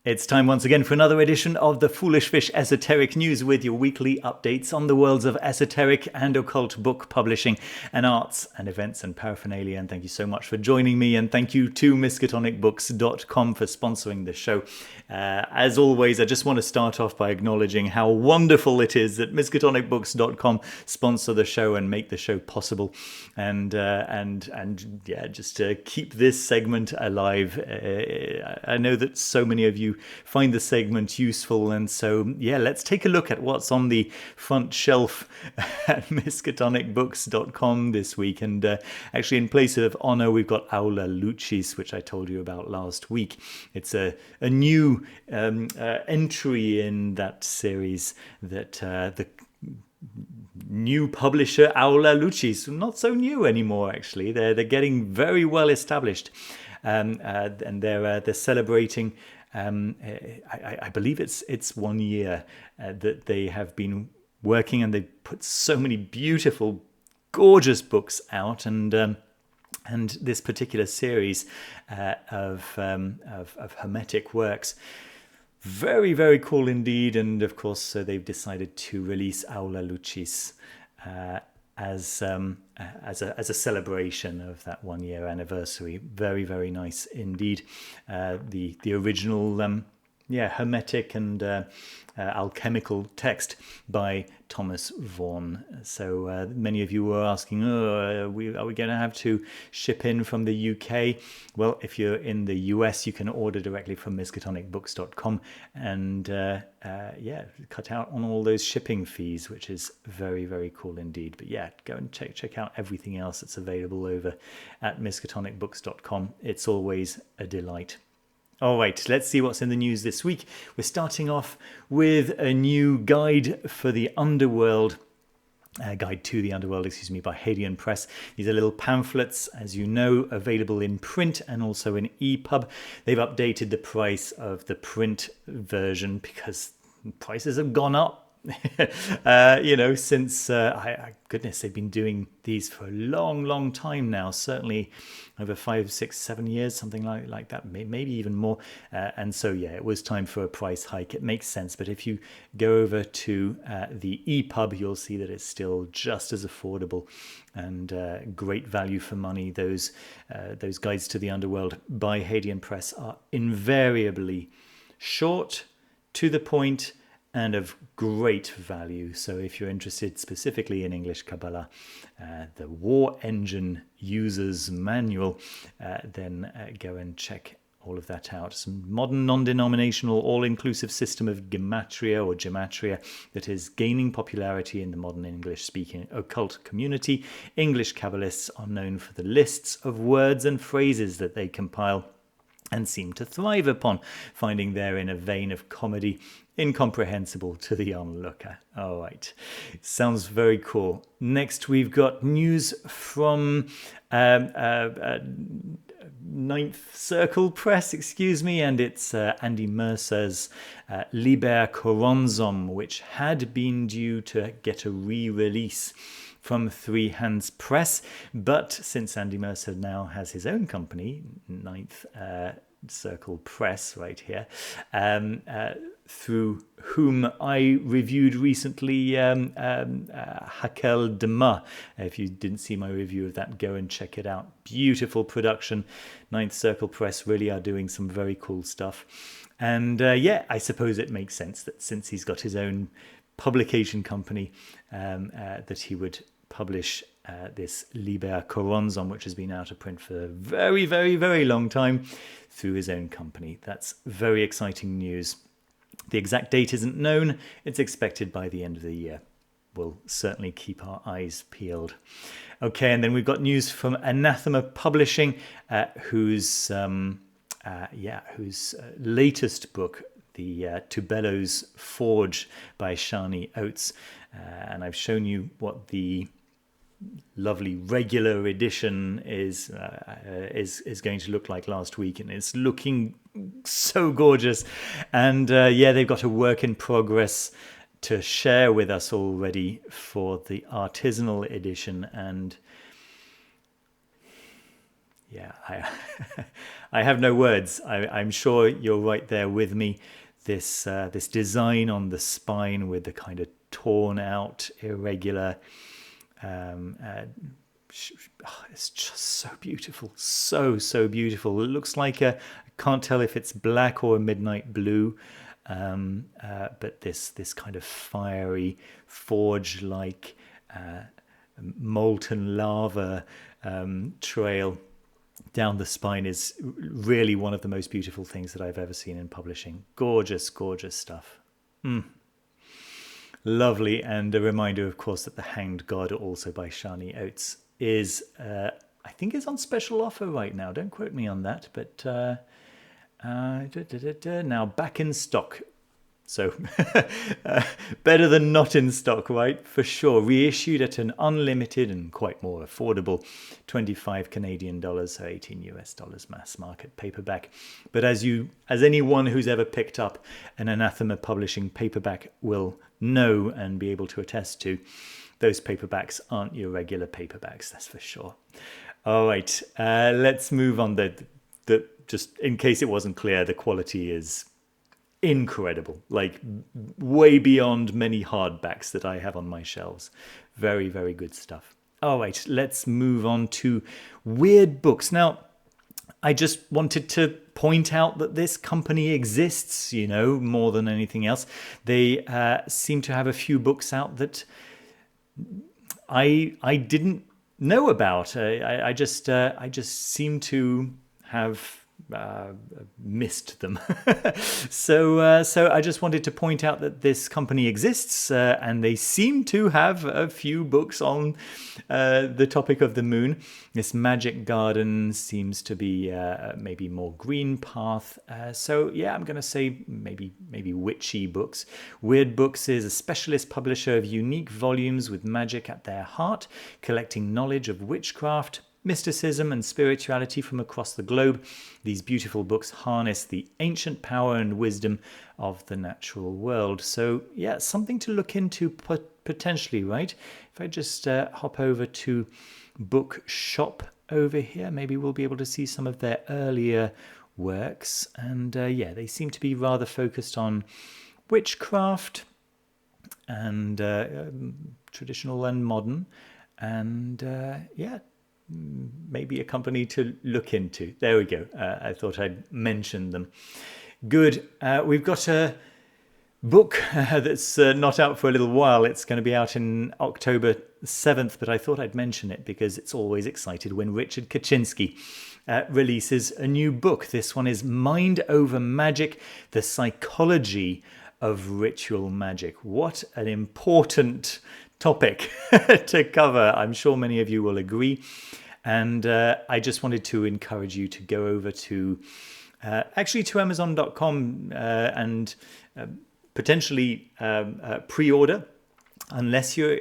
It's time once again for another edition of the Foolish Fish Esoteric News with your weekly updates on the worlds of esoteric and occult book publishing and arts and events and paraphernalia. And thank you so much for joining me, and thank you to miskatonicbooks.com for sponsoring the show. As always, I just want to start off by acknowledging how wonderful it is that miskatonicbooks.com sponsor the show and make the show possible, and yeah, just to keep this segment alive. I know that so many of you find the segment useful, and so yeah, let's take a look at what's on the front shelf at miskatonicbooks.com this week. And actually, in place of honor, we've got Aula Lucis, which I told you about last week. It's a new entry in that series that the new publisher Aula Lucis, not so new anymore actually, they're getting very well established, and they're celebrating I believe it's 1 year that they have been working, and they've put so many beautiful, gorgeous books out, and this particular series of hermetic works, very, very cool indeed. And of course, so they've decided to release Aula Lucis as a celebration of that 1 year anniversary. Very, very nice indeed. The original hermetic and alchemical text by Thomas Vaughan. So many of you were asking, are we going to have to ship in from the UK? Well, if you're in the US, you can order directly from miskatonicbooks.com, and cut out on all those shipping fees, which is very, very cool indeed. But yeah, go and check out everything else that's available over at miskatonicbooks.com. It's always a delight. All right, let's see what's in the news this week. We're starting off with a new guide for the underworld. Guide to the Underworld, by Hadean Press. These are little pamphlets, as you know, available in print and also in EPUB. They've updated the price of the print version because prices have gone up. Since goodness, they've been doing these for a long time now, certainly over 5, 6, 7 years, something like that, maybe even more. And so yeah, it was time for a price hike. It makes sense. But if you go over to the EPUB, you'll see that it's still just as affordable and great value for money. Those guides to the underworld by Hadean Press are invariably short, to the point, and of great value. So if you're interested specifically in English Qaballa, the War Engine User's Manual, then go and check all of that out. Some modern, non-denominational, all-inclusive system of gematria that is gaining popularity in the modern English-speaking occult community. English Kabbalists are known for the lists of words and phrases that they compile and seem to thrive upon, finding therein a vein of comedy incomprehensible to the onlooker. All right, sounds very cool. Next, we've got news from Ninth Circle Press, and it's Andy Mercer's Liber Coronzom, which had been due to get a re-release from Three Hands Press, but since Andy Mercer now has his own company, Ninth Circle Press, right here, through whom I reviewed recently Hakel Dema. If you didn't see my review of that, go and check it out. Beautiful production. Ninth Circle Press really are doing some very cool stuff. And I suppose it makes sense that since he's got his own publication company, that he would publish this Liber Coronzom, which has been out of print for a very, very, very long time, through his own company. That's very exciting news. The exact date isn't known. It's expected by the end of the year. We'll certainly keep our eyes peeled. Okay, and then we've got news from Anathema Publishing, whose latest book, the Tubelo's Forge by Shani Oates, and I've shown you what the lovely regular edition is going to look like last week, and it's looking so gorgeous. And they've got a work in progress to share with us already for the Artisanal edition, and Yeah, I have no words. I'm sure you're right there with me. This design on the spine with the kind of torn out, irregular. It's just so beautiful, so beautiful. It looks like I can't tell if it's black or a midnight blue, but this kind of fiery, forge-like, molten lava trail down the spine is really one of the most beautiful things that I've ever seen in publishing. Gorgeous, gorgeous stuff. Lovely. And a reminder, of course, that The Hanged God, also by Shani Oates, is, I think, is on special offer right now. Don't quote me on that, but now back in stock. So better than not in stock, right? For sure. Reissued at an unlimited and quite more affordable 25 Canadian dollars, so 18 US dollars mass market paperback. But as anyone who's ever picked up an Anathema Publishing paperback will know and be able to attest to, those paperbacks aren't your regular paperbacks, that's for sure. All right, let's move on. Just in case it wasn't clear, the quality is incredible, like way beyond many hardbacks that I have on my shelves. Very, very good stuff. All right, let's move on to Wyrd Books. Now, I just wanted to point out that this company exists, more than anything else. They seem to have a few books out that I didn't know about. I just seem to have missed them. So I just wanted to point out that this company exists, and they seem to have a few books on the topic of the moon. This Magic Garden seems to be maybe more green path. So yeah, I'm going to say maybe witchy books. Wyrd Books is a specialist publisher of unique volumes with magic at their heart, collecting knowledge of witchcraft, mysticism and spirituality from across the globe. These beautiful books harness the ancient power and wisdom of the natural world. So yeah, something to look into potentially, right? If I just hop over to Bookshop over here, maybe we'll be able to see some of their earlier works. And yeah, they seem to be rather focused on witchcraft and traditional and modern. And yeah, maybe a company to look into. There we go. I thought I'd mention them. Good. We've got a book that's not out for a little while. It's going to be out in October 7th, but I thought I'd mention it because it's always excited when Richard Kaczynski releases a new book. This one is Mind Over Magic, The Psychology of Ritual Magic. What an important topic to cover. I'm sure many of you will agree. And I just wanted to encourage you to go over to Amazon.com and potentially pre-order, unless you're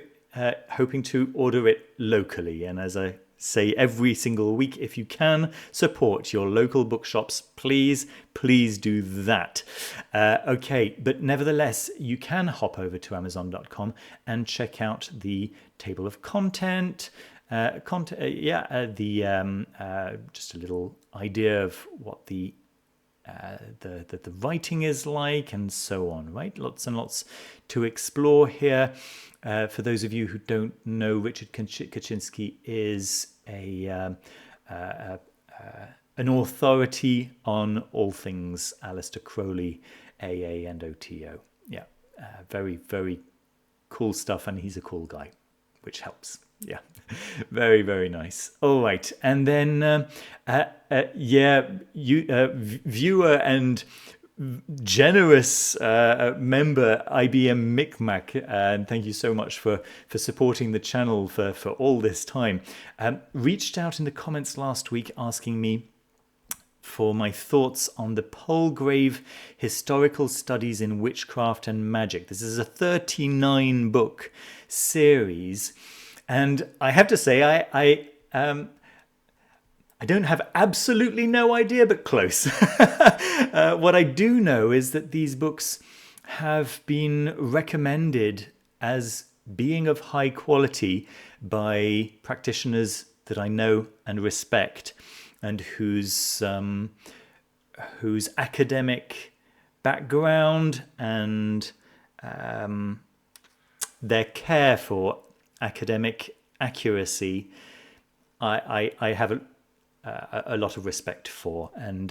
hoping to order it locally. And as I say every single week, if you can support your local bookshops, please do that. Okay, but nevertheless, you can hop over to Amazon.com and check out the table of content. Just a little idea of what the writing is like and so on, right? Lots and lots to explore here. For those of you who don't know, Richard Kaczynski is an authority on all things Aleister Crowley, AA and OTO. Yeah, very, very cool stuff, and he's a cool guy, which helps. Yeah, very, very nice. All right, and then viewer and generous member IBM Micmac, and thank you so much for supporting the channel for all this time, reached out in the comments last week asking me for my thoughts on the Palgrave Historical Studies in Witchcraft and Magic. This is a 39 book series. And I have to say, I don't have absolutely no idea, but close. What I do know is that these books have been recommended as being of high quality by practitioners that I know and respect. and whose academic background and their care for academic accuracy, I have a lot of respect for, and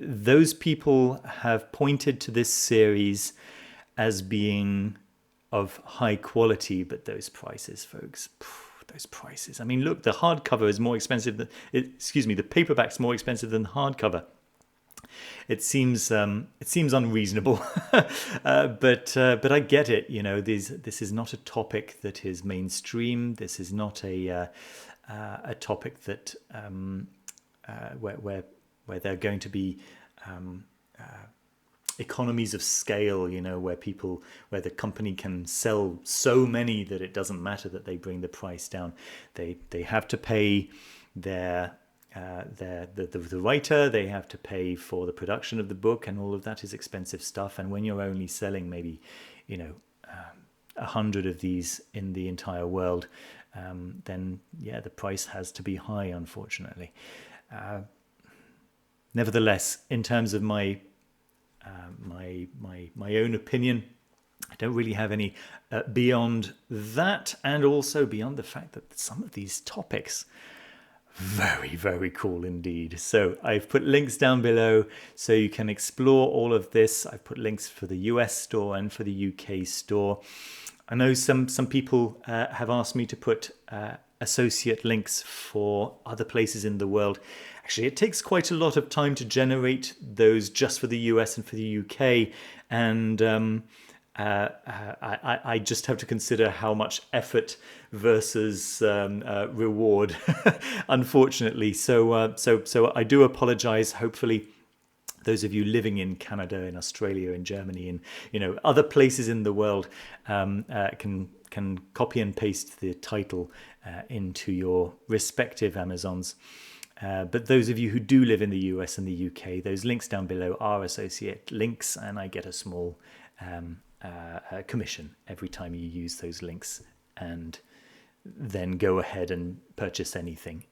those people have pointed to this series as being of high quality, but those prices, folks, those prices. I mean, look, the hardcover is more expensive than, the paperback's more expensive than the hardcover. It seems unreasonable, but I get it. You know, this is not a topic that is mainstream. This is not a topic that where there are going to be economies of scale, you know, where the company can sell so many that it doesn't matter that they bring the price down. They have to pay the writer, they have to pay for the production of the book, and all of that is expensive stuff. And when you're only selling maybe, 100 of these in the entire world, then yeah, the price has to be high, unfortunately. Nevertheless, in terms of my own opinion, I don't really have any beyond that, and also beyond the fact that some of these topics, very, very cool indeed. So I've put links down below so you can explore all of this. I've put links for the US store and for the UK store. I know some people have asked me to put associate links for other places in the world. Actually, it takes quite a lot of time to generate those just for the US and for the UK, and I just have to consider how much effort versus reward, unfortunately. So I do apologize. Hopefully, those of you living in Canada, in Australia, in Germany, and other places in the world can copy and paste the title into your respective Amazons. But those of you who do live in the US and the UK, those links down below are associate links, and I get a small commission every time you use those links and then go ahead and purchase anything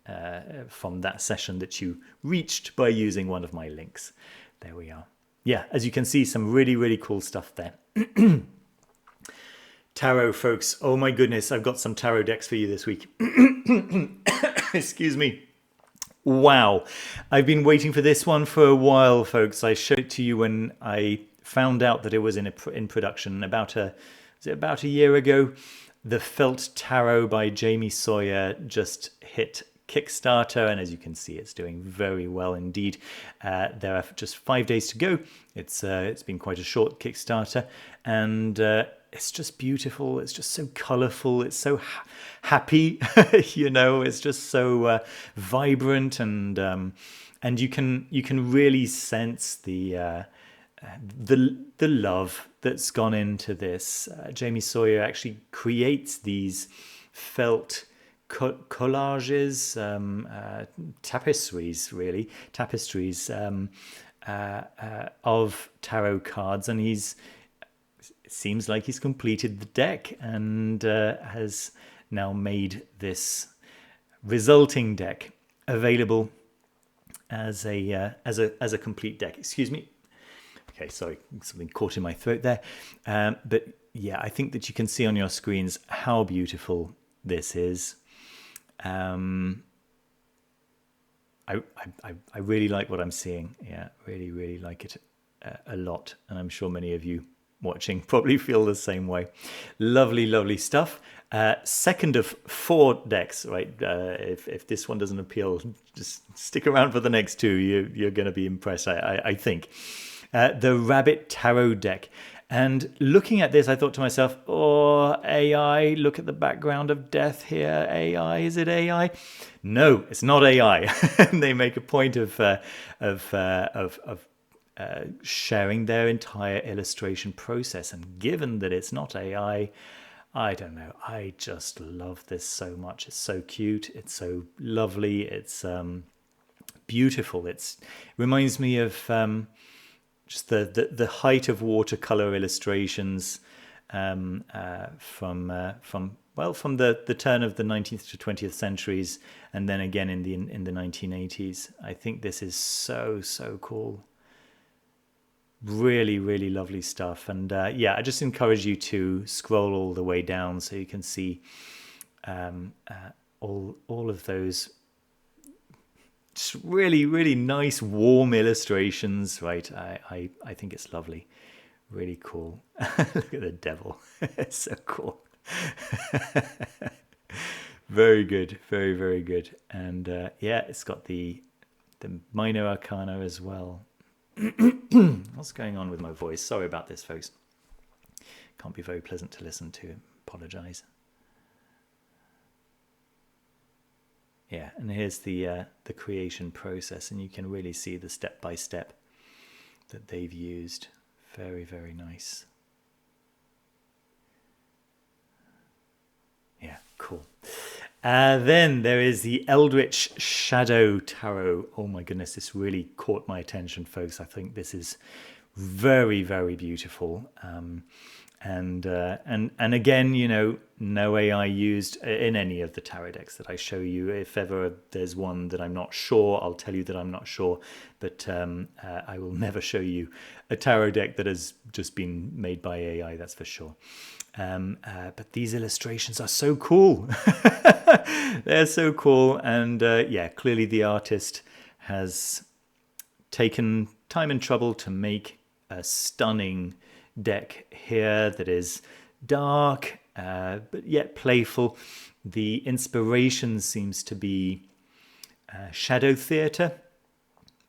from that session that you reached by using one of my links. There we are. Yeah, as you can see, some really, really cool stuff there. Tarot, folks. Oh my goodness, I've got some tarot decks for you this week. Excuse me. Wow. I've been waiting for this one for a while, folks. I showed it to you when I found out that it was in production about a year ago. The Felt Tarot by Jamie Sawyer just hit Kickstarter, and as you can see, it's doing very well indeed. There are just 5 days to go. It's been quite a short Kickstarter, and it's just beautiful. It's just so colorful. It's so happy, it's just so vibrant, and you can really sense the love that's gone into this. Jamie Sawyer actually creates these felt collages, tapestries of tarot cards, and it seems like he's completed the deck and has now made this resulting deck available as a complete deck. Excuse me. Okay, sorry, something caught in my throat there. But yeah, I think that you can see on your screens how beautiful this is. I really like what I'm seeing. Yeah, really, really like it a lot. And I'm sure many of you watching probably feel the same way. Lovely, lovely stuff. Second of 4 decks, right? If this one doesn't appeal, just stick around for the next 2. You're going to be impressed, I think. The Rabbit Tarot deck. And looking at this, I thought to myself, oh, AI, look at the background of death here. AI, is it AI? No, it's not AI. They make a point of sharing their entire illustration process. And given that it's not AI, I don't know. I just love this so much. It's so cute. It's so lovely. It's beautiful. It reminds me of just the height of watercolor illustrations from the turn of the 19th to 20th centuries, and then again in the 1980s. I think this is so cool. Really, really lovely stuff. And yeah, I just encourage you to scroll all the way down so you can see all of those just really, really nice, warm illustrations. Right, I think it's lovely, really cool. Look at the devil. It's so cool. Very good, very, very good. And yeah, it's got the minor arcana as well. What's going on with my voice? Sorry about this, folks. Can't be very pleasant to listen to. Apologize. Yeah, and here's the creation process, and you can really see the step by step that they've used. Very, very nice. Yeah, cool. Then there is the Eldritch Shadow Tarot. Oh my goodness, this really caught my attention, folks. I think this is very, very beautiful. And again, you know, no AI used in any of the tarot decks that I show you. If ever there's one that I'm not sure, I'll tell you that I'm not sure. But I will never show you a tarot deck that has just been made by AI, that's for sure. But these illustrations are so cool. They're so cool. And yeah, clearly the artist has taken time and trouble to make a stunning deck here that is dark but yet playful. The inspiration seems to be shadow theatre,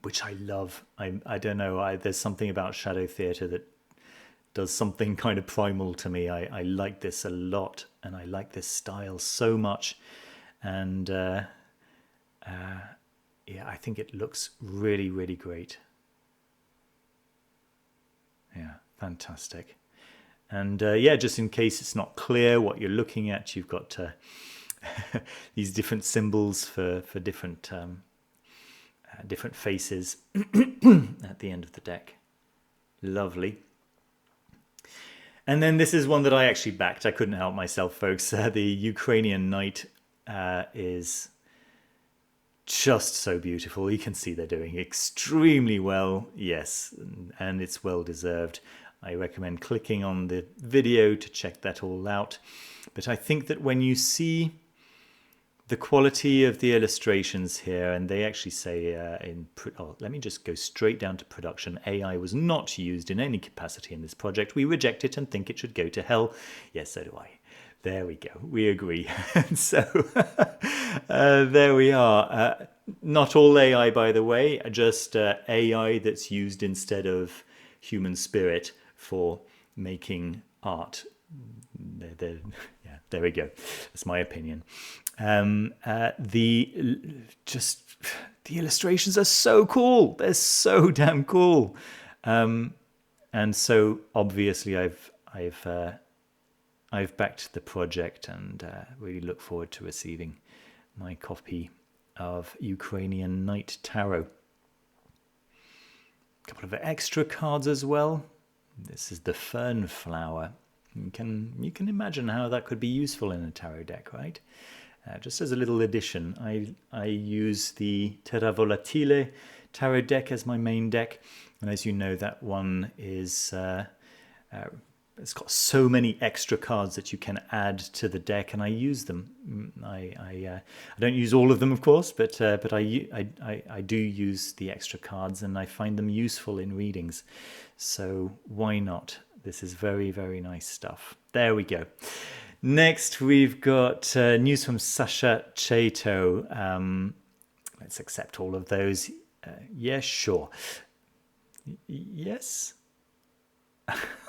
which I love. I don't know, there's something about shadow theatre that does something kind of primal to me. I like this a lot, and I like this style so much. And yeah, I think it looks really, really great. Yeah, fantastic. And yeah, just in case it's not clear what you're looking at, you've got these different symbols for different different faces at the end of the deck. Lovely. And then this is one that I actually backed. I couldn't help myself, folks. The Ukrainian Knight is just so beautiful. You can see they're doing extremely well. Yes, and it's well deserved. I recommend clicking on the video to check that all out. But I think that when you see the quality of the illustrations here, and they actually say let me just go straight down to production. AI was not used in any capacity in this project. We reject it and think it should go to hell. Yes, so do I. There we go. We agree. So there we are. Not all AI, by the way, just AI that's used instead of human spirit for making art. Yeah, there we go. That's my opinion. The illustrations are so cool. They're so damn cool. And so obviously I've backed the project, and really look forward to receiving my copy of Ukrainian Knight Tarot. A couple of extra cards as well. This is the Fern Flower. You can imagine how that could be useful in a tarot deck, right? Just as a little addition, I use the Terra Volatile tarot deck as my main deck, and as you know, that one is it's got so many extra cards that you can add to the deck, and I use them. I don't use all of them, of course, but I do use the extra cards, and I find them useful in readings. So why not? This is very, very nice stuff. There we go. Next, we've got news from Sasha Chato. Let's accept all of those. Yes, sure. Yes.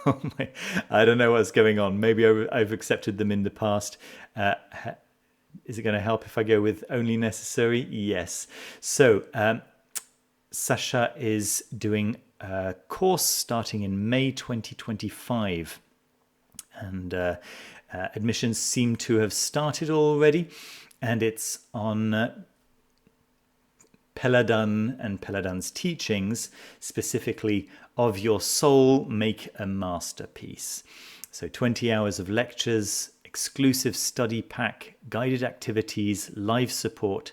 Oh my, I don't know what's going on. Maybe I've accepted them in the past. Is it going to help if I go with only necessary? Yes. So Sasha is doing a course starting in May 2025, and admissions seem to have started already, and it's on Peladàn and Peladàn's teachings, specifically of your soul make a masterpiece. So 20 hours of lectures, exclusive study pack, guided activities, live support,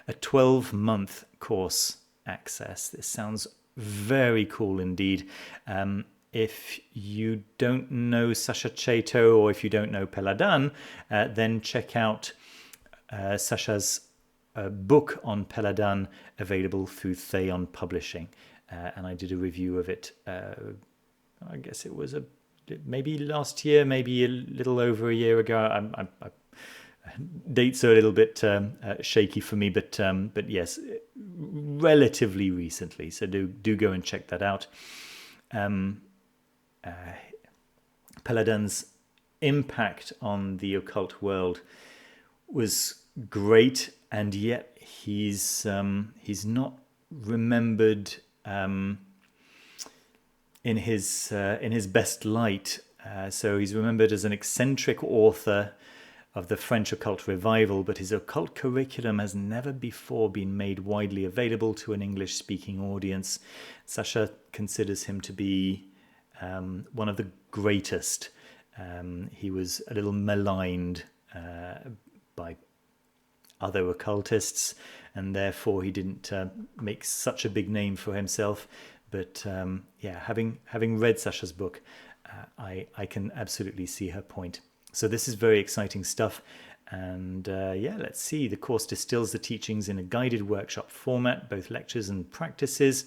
a 12-month course access. This sounds very cool indeed. If you don't know Sasha Chaito, or if you don't know Peladàn, then check out Sasha's book on Peladàn, available through Theon Publishing. And I did a review of it, I guess it was maybe last year, maybe a little over a year ago. Dates are a little bit shaky for me, but yes, relatively recently. So do go and check that out. Peladàn's impact on the occult world was great, and yet he's not remembered in his best light. So he's remembered as an eccentric author of the French occult revival, but his occult curriculum has never before been made widely available to an English-speaking audience. Sasha considers him to be one of the greatest. He was a little maligned by other occultists, and therefore he didn't make such a big name for himself. But having read Sasha's book, I can absolutely see her point. So this is very exciting stuff. And let's see. The course distills the teachings in a guided workshop format, both lectures and practices.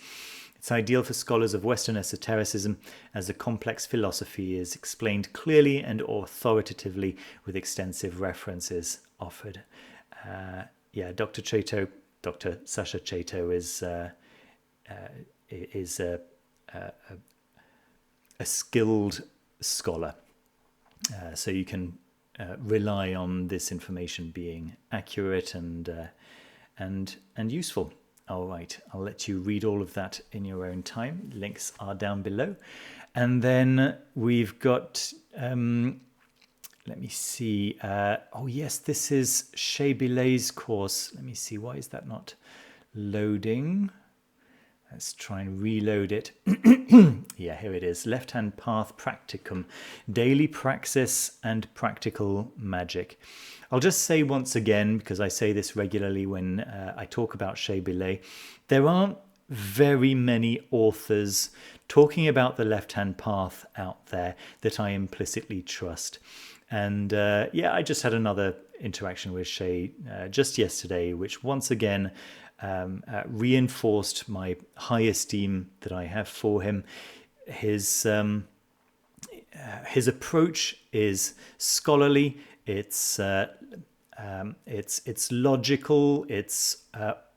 It's ideal for scholars of Western esotericism, as the complex philosophy is explained clearly and authoritatively with extensive references offered. Dr. Sasha Chaito is a skilled scholar. So you can rely on this information being accurate and useful. All right, I'll let you read all of that in your own time. Links are down below. And then we've got, let me see. Oh yes, this is Shea Bilé's course. Let me see, why is that not loading? Let's try and reload it. Yeah, here it is. Left Hand Path Practicum, Daily Praxis and Practical Magic. I'll just say once again, because I say this regularly when I talk about Shea Bilé, there aren't very many authors talking about the Left Hand Path out there that I implicitly trust. And I just had another interaction with Shea just yesterday, which once again reinforced my high esteem that I have for him. His approach is scholarly. It's logical. It's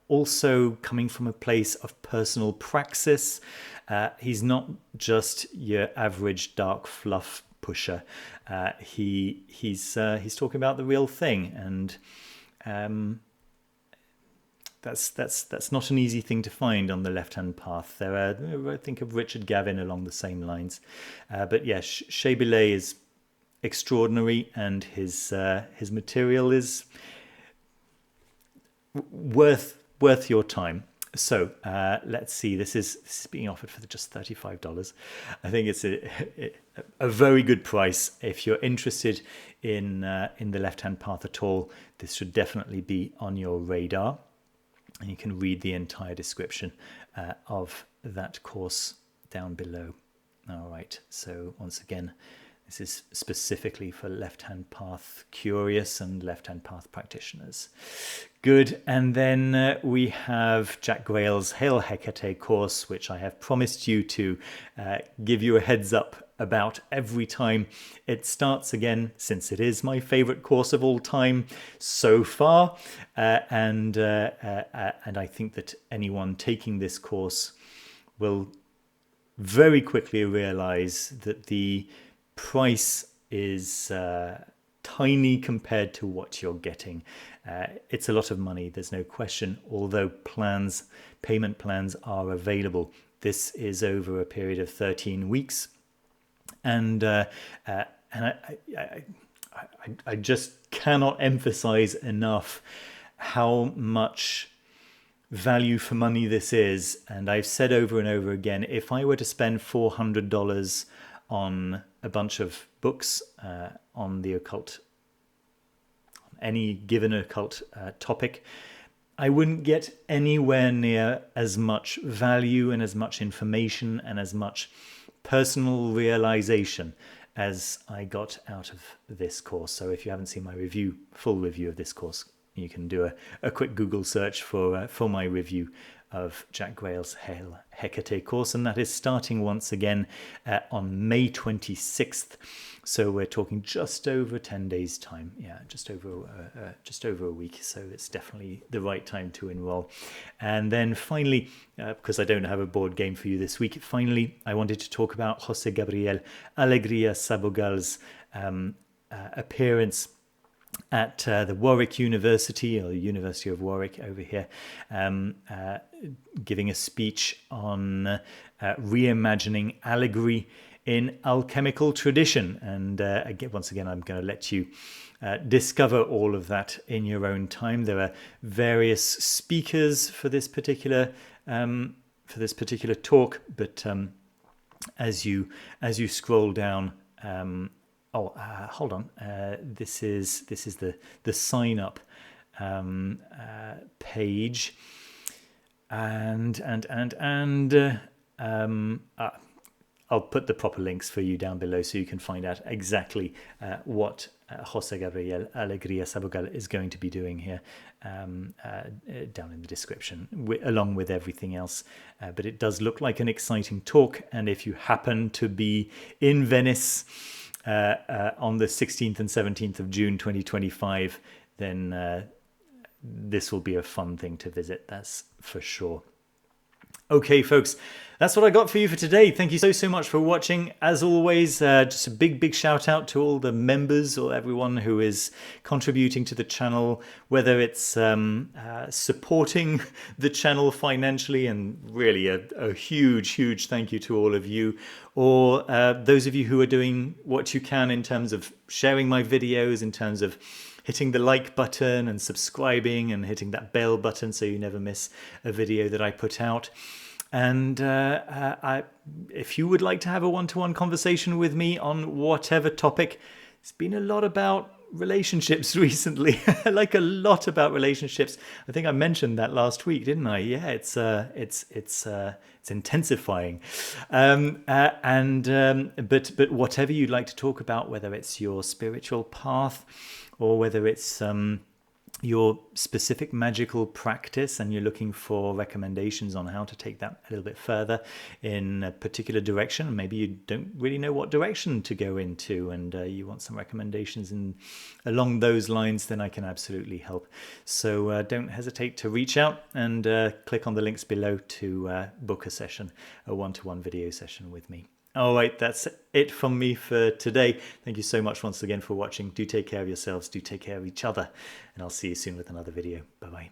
also coming from a place of personal praxis. He's not just your average dark fluff pusher. He's talking about the real thing, and that's not an easy thing to find on the left-hand path. There are, I think of Richard Gavin along the same lines, but yeah, Shea Bilé is extraordinary, and his material is worth your time. So let's see. This is being offered for just $35. I think it's a very good price. If you're interested in the left-hand path at all, this should definitely be on your radar. And you can read the entire description of that course down below. All right. So once again, this is specifically for left-hand path curious and left-hand path practitioners. Good. And then we have Jack Grail's Hail Hekate course, which I have promised you to give you a heads up about every time it starts again, since it is my favorite course of all time so far. And I think that anyone taking this course will very quickly realize that the price is tiny compared to what you're getting. It's a lot of money, there's no question, although payment plans are available. This is over a period of 13 weeks. And I just cannot emphasize enough how much value for money this is. And I've said over and over again, if I were to spend $400 on a bunch of books on the occult, any given occult topic, I wouldn't get anywhere near as much value and as much information and as much personal realization as I got out of this course. So if you haven't seen my full review of this course, you can do a quick Google search for my review of Jack Grail's Hekate course, and that is starting once again on May 26th. So we're talking just over 10 days time. Yeah, just over a week. So it's definitely the right time to enroll. And then finally, because I don't have a board game for you this week, finally I wanted to talk about José Gabriel Alegría Sabogal's appearance at the Warwick University, or University of Warwick over here, giving a speech on reimagining allegory in alchemical tradition. And once again, I'm going to let you discover all of that in your own time. There are various speakers for this particular talk, but as you scroll down, hold on. This is the sign up page, and I'll put the proper links for you down below so you can find out exactly what José Gabriel Alegría Sabogal is going to be doing here down in the description, along with everything else. But it does look like an exciting talk, and if you happen to be in Venice on the 16th and 17th of June 2025, then this will be a fun thing to visit, that's for sure. Okay, folks, that's what I got for you for today. Thank you so much for watching. As always, just a big shout out to all the members or everyone who is contributing to the channel, whether it's supporting the channel financially, and really a huge thank you to all of you, or those of you who are doing what you can in terms of sharing my videos, in terms of hitting the like button and subscribing and hitting that bell button so you never miss a video that I put out. And if you would like to have a one-to-one conversation with me on whatever topic, it's been a lot about relationships recently. Like a lot about relationships. I think I mentioned that last week, didn't I? Yeah, it's intensifying. But whatever you'd like to talk about, whether it's your spiritual path or whether it's your specific magical practice and you're looking for recommendations on how to take that a little bit further in a particular direction, maybe you don't really know what direction to go into, and you want some recommendations along those lines, then I can absolutely help. So don't hesitate to reach out and click on the links below to book a session, a one-to-one video session with me. All right, that's it from me for today. Thank you so much once again for watching. Do take care of yourselves, do take care of each other, and I'll see you soon with another video. Bye-bye.